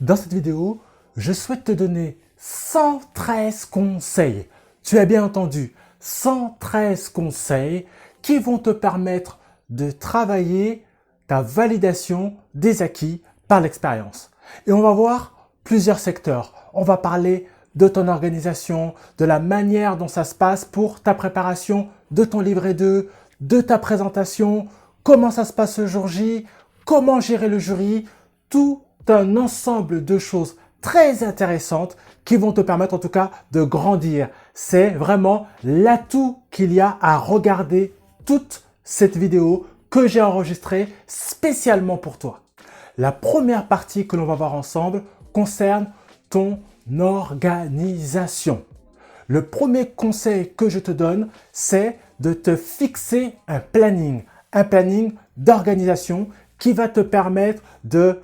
Dans cette vidéo, je souhaite te donner 113 conseils. Tu as bien entendu, 113 conseils qui vont te permettre de travailler ta validation des acquis par l'expérience. Et on va voir plusieurs secteurs. On va parler de ton organisation, de la manière dont ça se passe pour ta préparation de ton livret 2, de ta présentation, comment ça se passe le jour J, comment gérer le jury, tout un ensemble de choses très intéressantes qui vont te permettre en tout cas de grandir. C'est vraiment l'atout qu'il y a à regarder toute cette vidéo que j'ai enregistrée spécialement pour toi. La première partie que l'on va voir ensemble concerne ton organisation. Le premier conseil que je te donne, c'est de te fixer un planning d'organisation qui va te permettre de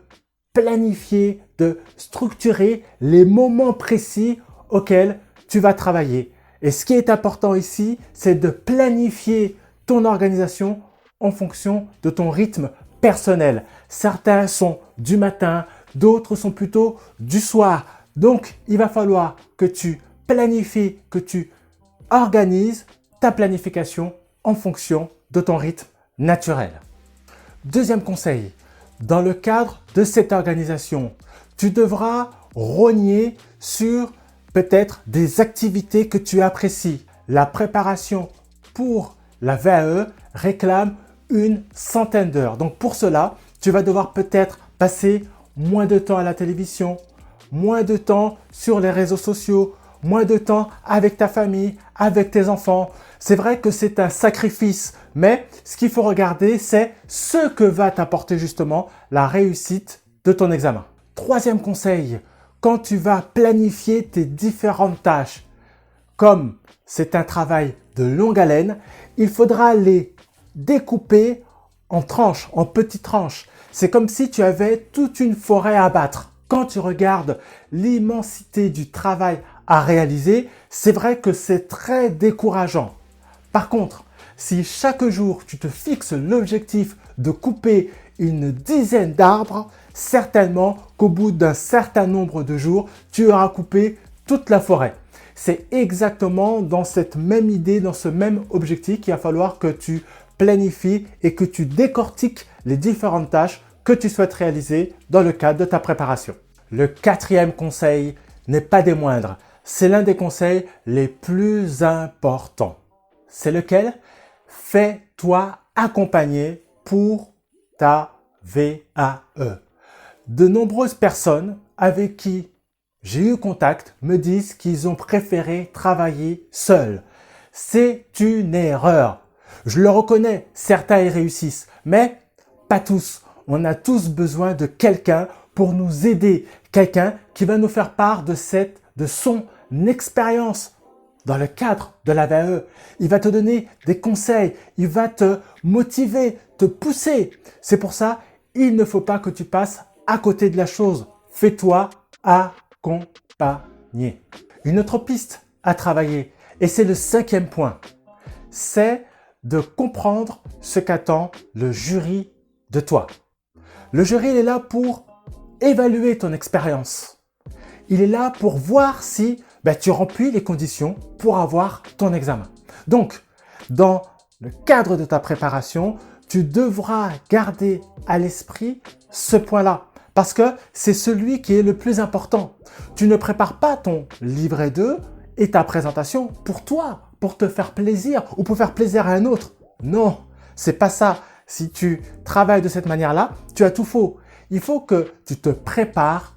planifier, de structurer les moments précis auxquels tu vas travailler. Et ce qui est important ici, c'est de planifier ton organisation en fonction de ton rythme personnel. Certains sont du matin, d'autres sont plutôt du soir. Donc, il va falloir que tu planifies, que tu organises ta planification en fonction de ton rythme naturel. Deuxième conseil, dans le cadre de cette organisation, tu devras rogner sur peut-être des activités que tu apprécies. La préparation pour la VAE réclame une centaine d'heures. Donc pour cela, tu vas devoir peut-être passer moins de temps à la télévision, moins de temps sur les réseaux sociaux, moins de temps avec ta famille, avec tes enfants. C'est vrai que c'est un sacrifice, mais ce qu'il faut regarder, c'est ce que va t'apporter justement la réussite de ton examen. Troisième conseil, quand tu vas planifier tes différentes tâches, comme c'est un travail de longue haleine, il faudra les découper en tranches, en petites tranches. C'est comme si tu avais toute une forêt à abattre. Quand tu regardes l'immensité du travail à réaliser, c'est vrai que c'est très décourageant. Par contre, si chaque jour tu te fixes l'objectif de couper une dizaine d'arbres, certainement qu'au bout d'un certain nombre de jours, tu auras coupé toute la forêt. C'est exactement dans cette même idée, dans ce même objectif qu'il va falloir que tu planifies et que tu décortiques les différentes tâches que tu souhaites réaliser dans le cadre de ta préparation. Le quatrième conseil n'est pas des moindres. C'est l'un des conseils les plus importants. C'est lequel? Fais-toi accompagner pour ta VAE. De nombreuses personnes avec qui j'ai eu contact me disent qu'ils ont préféré travailler seuls. C'est une erreur. Je le reconnais, certains y réussissent, mais pas tous. On a tous besoin de quelqu'un pour nous aider, quelqu'un qui va nous faire part de son expérience dans le cadre de la VAE. Il va te donner des conseils, il va te motiver, te pousser. C'est pour ça, il ne faut pas que tu passes à côté de la chose. Fais-toi accompagner. Une autre piste à travailler, et c'est le cinquième point, c'est de comprendre ce qu'attend le jury de toi. Le jury, il est là pour évaluer ton expérience. Il est là pour voir si tu remplis les conditions pour avoir ton examen. Donc, dans le cadre de ta préparation, tu devras garder à l'esprit ce point-là parce que c'est celui qui est le plus important. Tu ne prépares pas ton livret 2 et ta présentation pour toi, pour te faire plaisir ou pour faire plaisir à un autre. Non, c'est pas ça. Si tu travailles de cette manière-là, tu as tout faux. Il faut que tu te prépares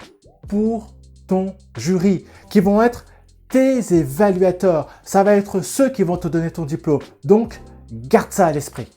pour ton jury, qui vont être tes évaluateurs. Ça va être ceux qui vont te donner ton diplôme. Donc, garde ça à l'esprit.